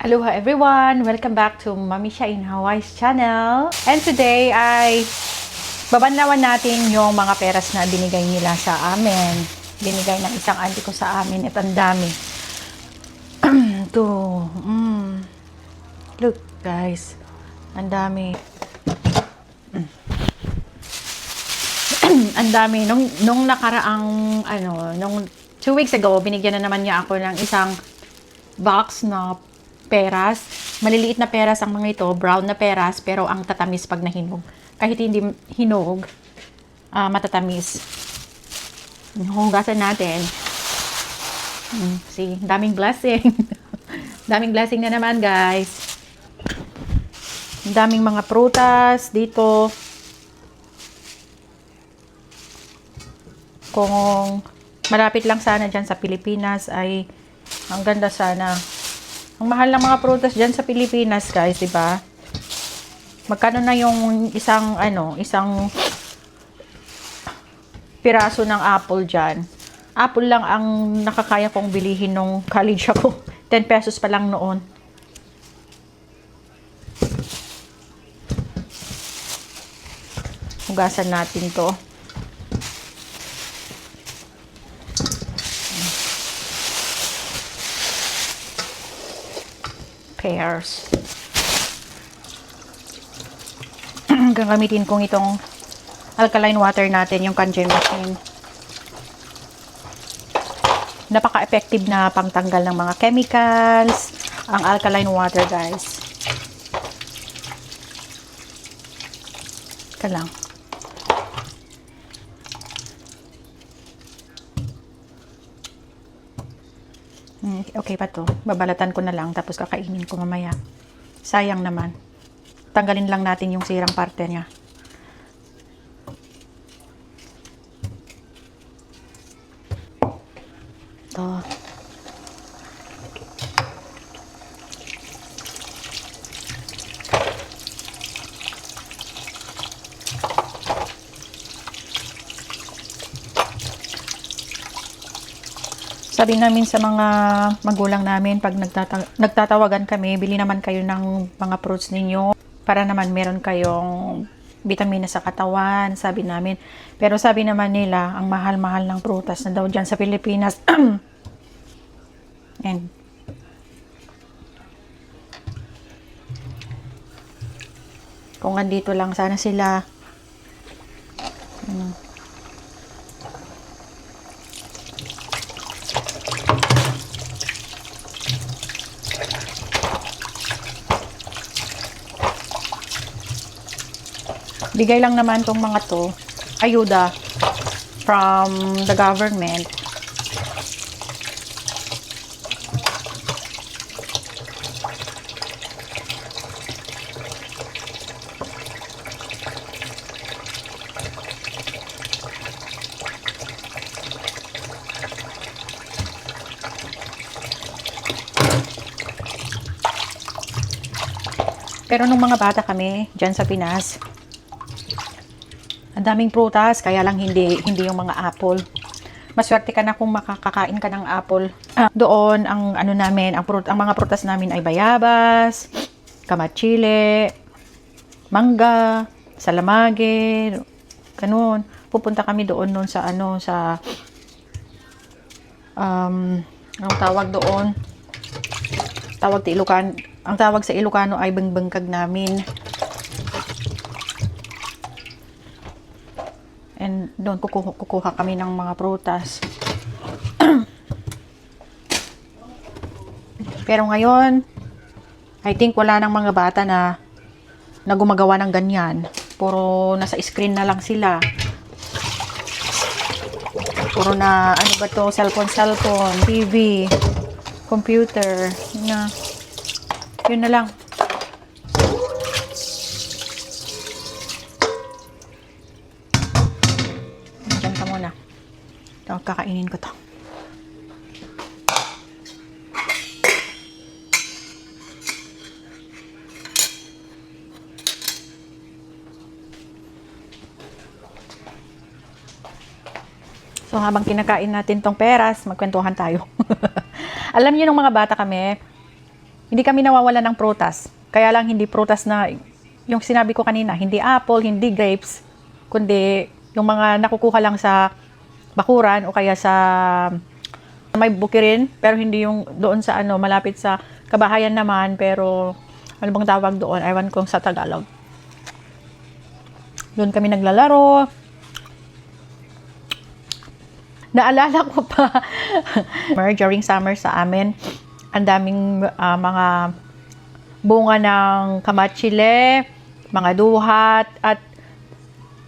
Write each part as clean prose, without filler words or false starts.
Aloha everyone! Welcome back to Mami Sha in Hawaii's channel. And today ay babanlawan natin yung mga peras na binigay nila sa amin. Binigay ng isang auntie ko sa amin. At ang dami. Ito. Look guys. Ang dami. Ang dami. Nung nakaraang, nung 2 weeks ago, binigyan na naman niya ako ng isang box na peras. Maliliit na peras ang mga ito, brown na peras, pero ang tatamis pag nahinog. Kahit hindi hinog, matatamis. Hugasan natin. See, daming blessing. Daming blessing na naman, guys. Daming mga prutas dito. Kung malapit lang sana dyan sa Pilipinas, ay ang ganda sana. Ang mahal ng mga prutas dyan sa Pilipinas, guys, di ba? Magkano na yung isang piraso ng apple dyan? Apple lang ang nakakaya kong bilihin nung college ako. 10 pesos pa lang noon. Hugasan natin to. Pears. Gagamitin kong itong alkaline water natin, yung kanjen machine. Napaka-effective na pangtanggal ng mga chemicals ang alkaline water, guys. Ika lang. Okay pa to. Babalatan ko na lang tapos kakainin ko mamaya. Sayang naman. Tanggalin lang natin yung sirang parte niya. To. Sabi namin sa mga magulang namin, pag nagtatawagan kami, bili naman kayo ng mga fruits ninyo para naman meron kayong vitamina sa katawan, sabi namin. Pero sabi naman nila, ang mahal-mahal ng prutas na daw dyan sa Pilipinas. And kung andito lang sana sila, bigay lang naman tong mga to, ayuda from the government. Pero nung mga bata kami, dyan sa Pinas, ang daming prutas, kaya lang hindi yung mga apple. Maswerte ka na kung makakakain ka ng apple. Doon, ang mga prutas namin ay bayabas, kamatsili, mangga, salamage, ganun. Pupunta kami doon sa anong tawag doon? Ang tawag sa Ilocano ay bengbengkag namin. And doon kukuha kami ng mga prutas. Pero ngayon, I think wala nang mga bata na gumagawa ng ganyan. Puro nasa screen na lang sila. Puro na, cellphone, TV, computer. Yun na lang. Kakainin ko to. So habang kinakain natin tong peras, magkwentuhan tayo. Alam niyo nung mga bata kami, hindi kami nawawala ng prutas. Kaya lang hindi prutas na, yung sinabi ko kanina, hindi apple, hindi grapes, kundi yung mga nakukuha lang sa bakuran o kaya sa may bukirin, pero hindi yung doon sa ano, malapit sa kabahayan naman, pero ano bang tawag doon? Ewan kong sa Tagalog. Doon kami naglalaro. Naalala ko pa, during summer sa amin, ang daming mga bunga ng kamatsile, mga duhat, at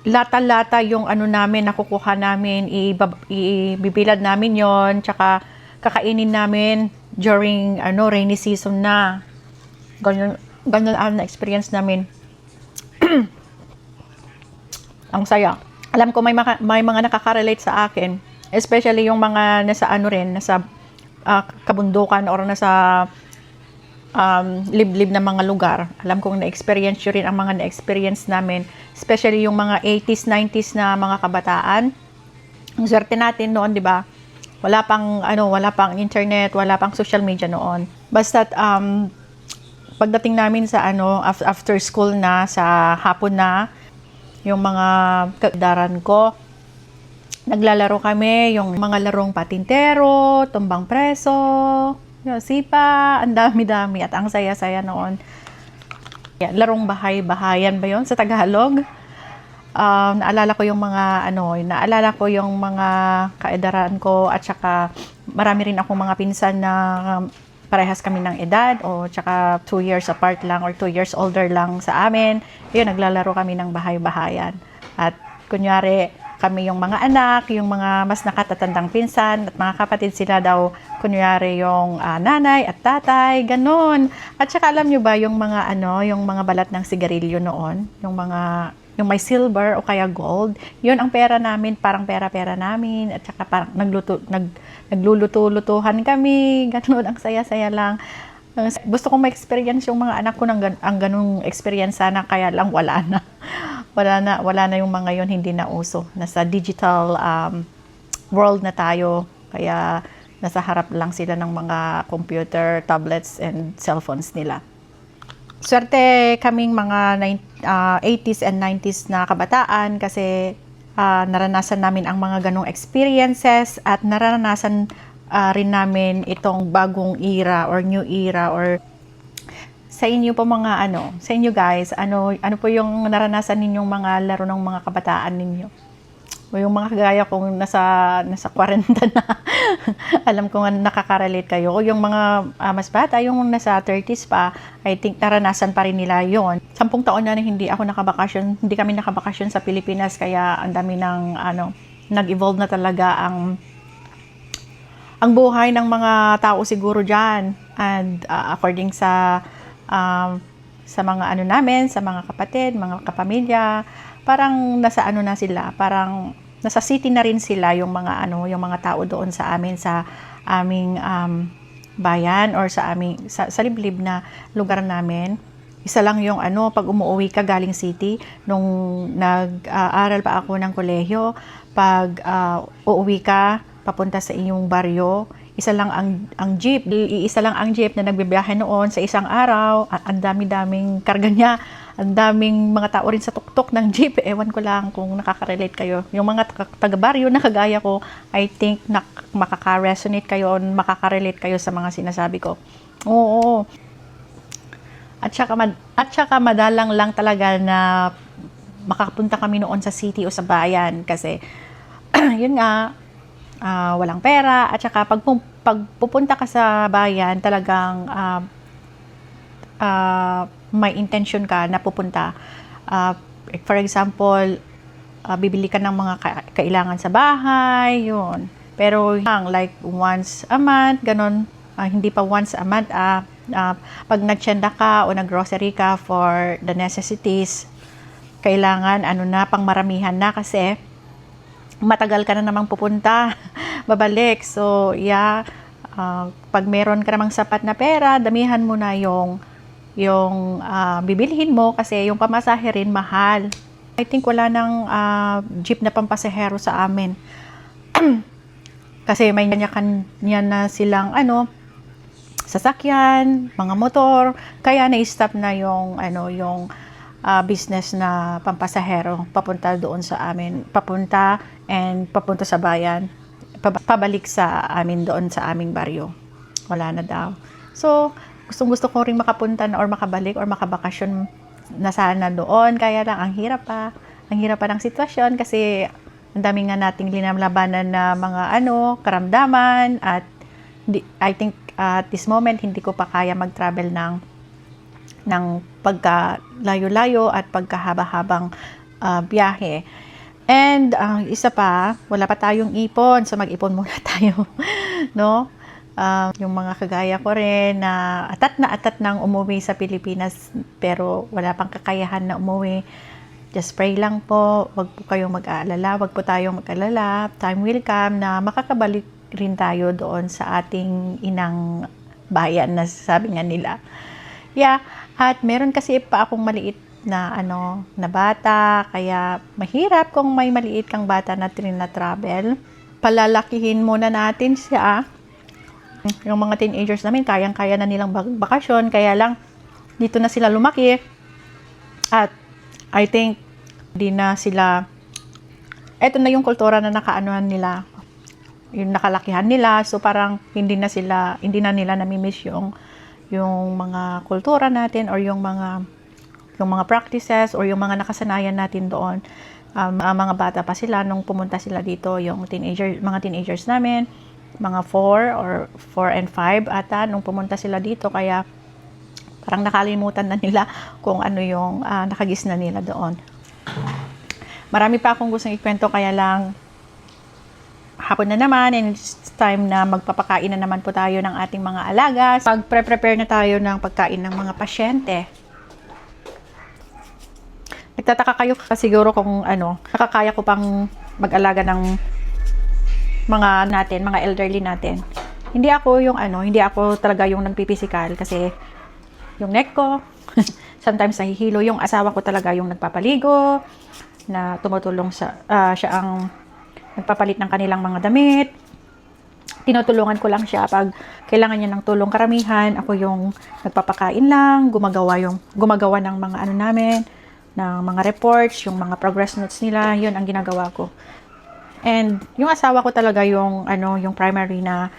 lata-lata yung ano namin, nakukuha namin, ibibilad namin yon, tsaka kakainin namin during rainy season na. Ganyan ang na-experience namin. Ang saya. Alam ko may mga nakaka-relate sa akin, especially yung mga nasa nasa kabundukan or nasa liblib na mga lugar. Alam kong na-experience yun rin ang mga na-experience namin, especially yung mga 80s, 90s na mga kabataan. Ang swerte natin noon, di ba? Wala pang internet, wala pang social media noon. Basta't pagdating namin sa after school na, sa hapon na, yung mga kadaran ko, naglalaro kami, yung mga larong patintero, tumbang preso, yung sipa, ang dami-dami at ang saya-saya noon. Yan, larong bahay-bahayan ba yun sa Tagalog? Naalala ko yung mga kaedaran ko, at saka marami rin akong mga pinsan na parehas kami ng edad, o tsaka 2 years apart lang or 2 years older lang sa amin. Yun, naglalaro kami ng bahay-bahayan. At kunyari, kami yung mga anak, yung mga mas nakatatandang pinsan, at mga kapatid sila daw, kunyari yung nanay at tatay, ganun. At saka alam nyo ba yung mga balat ng sigarilyo noon, yung may silver o kaya gold, yun ang pera namin, parang pera-pera namin, at saka parang nagluluto-lutuhan kami, ganun, ang saya-saya lang. Gusto kong ma-experience yung mga anak ko ang ganung experience sana, kaya lang wala na yung mga yun, hindi na uso. Nasa digital world na tayo, kaya nasa harap lang sila ng mga computer, tablets, and cellphones nila. Swerte kaming mga 80s and 90s na kabataan kasi naranasan namin ang mga ganong experiences, at naranasan rin namin itong bagong era or new era. Or sa inyo po sa inyo guys, ano po yung naranasan ninyong mga laro ng mga kabataan ninyo? O yung mga kagaya kong nasa 40 na, alam ko nga nakaka-relate kayo. O yung mga mas bata, yung nasa 30s pa, I think naranasan pa rin nila yon. 10 taon na hindi kami nakabakasyon sa Pilipinas, kaya ang dami ng nag-evolve na talaga ang buhay ng mga tao siguro dyan. And according sa mga namin, sa mga kapatid, mga kapamilya, parang nasa na sila, parang nasa city na rin sila, yung mga tao doon sa aming bayan, or sa liblib na lugar namin. Isa lang yung pag umuwi ka galing city, nung nag-aaral pa ako ng kolehiyo, pag uuwi ka papunta sa inyong baryo, isa lang ang jeep na nagbibiyahe noon sa isang araw. Ang dami-daming karga niya, ang daming mga tao rin sa tuktok ng jeep. Ewan ko lang kung nakaka-relate kayo. Yung mga taga-baryo na kagaya ko, I think makaka-resonate kayo, makaka-relate kayo sa mga sinasabi ko. Oo. At saka madalang lang talaga na makapunta kami noon sa city o sa bayan, kasi yun nga, walang pera. At saka pag pupunta ka sa bayan, talagang may intention ka na pupunta. For example, bibili ka ng mga kailangan sa bahay, yun. Pero like once a month, ganun. Hindi pa once a month, pag nagtsyenda ka o naggrocery ka for the necessities, kailangan pang maramihan na, kasi matagal ka na namang pupunta, babalik. So, pag meron ka namang sapat na pera, damihan mo na yung bibilhin mo, kasi yung pamasahe rin mahal. I think wala nang jeep na pampasahero sa amin. Kasi may kanya-kanya na silang sasakyan, mga motor, kaya na-stop na yung business na pampasahero papunta doon sa amin, papunta sa bayan, pabalik sa amin doon sa aming baryo. Wala na daw. So, gustong-gusto ko ring makapunta na or makabalik or makabakasyon na sana doon. Kaya lang, ang hirap pa. Ang hirap pa ng sitwasyon kasi ang dami nga nating linalabanan na mga karamdaman at I think at this moment hindi ko pa kaya mag-travel ng pagka layo-layo at pagkahaba-habang biyahe. And isa pa, wala pa tayong ipon, so mag-ipon muna tayo, no? Yung mga kagaya ko rin na atat nang umuwi sa Pilipinas pero wala pang kakayahan na umuwi. Just pray lang po, wag po kayong mag-aalala, wag po tayong mag-alala. Time will come na makakabalik rin tayo doon sa ating inang bayan na sabi nga nila. Yeah, at meron kasi pa akong maliit na na bata, kaya mahirap kung may maliit kang bata na travel. Palalakihin muna natin siya. Yung mga teenagers namin, kayang-kaya na nilang bakasyon, kaya lang dito na sila lumaki. At I think di na sila, eto na yung kultura na nakaanoan nila, yung nakalakihan nila, so parang hindi na nila namimiss yung mga kultura natin or yung mga practices or yung mga nakasanayan natin doon. Mga bata pa sila nung pumunta sila dito, yung mga teenagers namin, mga 4 and 5 ata nung pumunta sila dito, kaya parang nakalimutan na nila kung ano yung nakagis na nila doon. Marami pa akong gustong ikwento, kaya lang hapon na naman and it's time na magpapakain na naman po tayo ng ating mga alaga. Pag-prepare na tayo ng pagkain ng mga pasyente. Nagtataka kayo siguro kung nakakaya ko pang mag-alaga ng mga elderly natin. Hindi ako talaga yung nagpipisikal kasi yung neck ko, sometimes nahihilo. Yung asawa ko talaga yung nagpapaligo, na tumutulong siya ang nagpapalit ng kanilang mga damit. Tinutulungan ko lang siya pag kailangan niya ng tulong karamihan. Ako yung nagpapakain lang, gumagawa ng mga namin, ng mga reports, yung mga progress notes nila, yun ang ginagawa ko. And yung asawa ko talaga yung primary na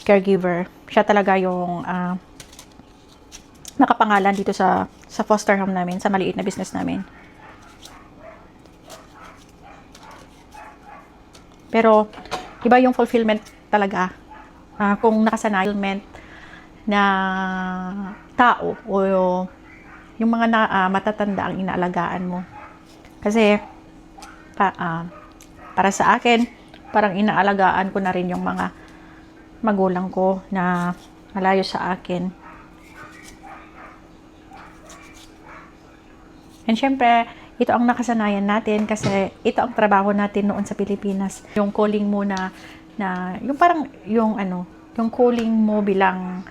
caregiver. Siya talaga yung nakapangalan dito sa foster home namin, sa maliit na business namin. Pero iba yung fulfillment talaga kung nakasanayan na tao o yung mga matatanda ang inaalagaan mo. Kasi para sa akin, parang inaalagaan ko na rin yung mga magulang ko na malayo sa akin. And syempre, ito ang nakasanayan natin kasi ito ang trabaho natin noon sa Pilipinas. Yung calling mo na yung parang yung calling mo bilang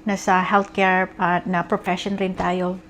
nasa healthcare na profession rin tayo.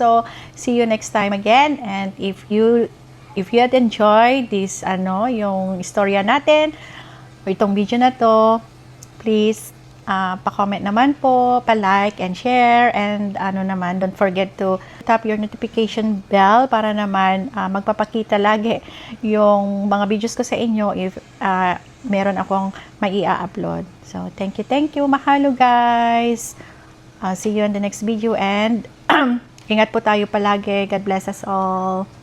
So, see you next time again. And if you had enjoyed this, yung istorya natin, o itong video na to, please, pa-comment naman po, pa-like and share, and don't forget to tap your notification bell para naman magpapakita lagi yung mga videos ko sa inyo if meron akong mai-upload. So, thank you. Mahalo guys. See you in the next video and ingat po tayo palagi. God bless us all.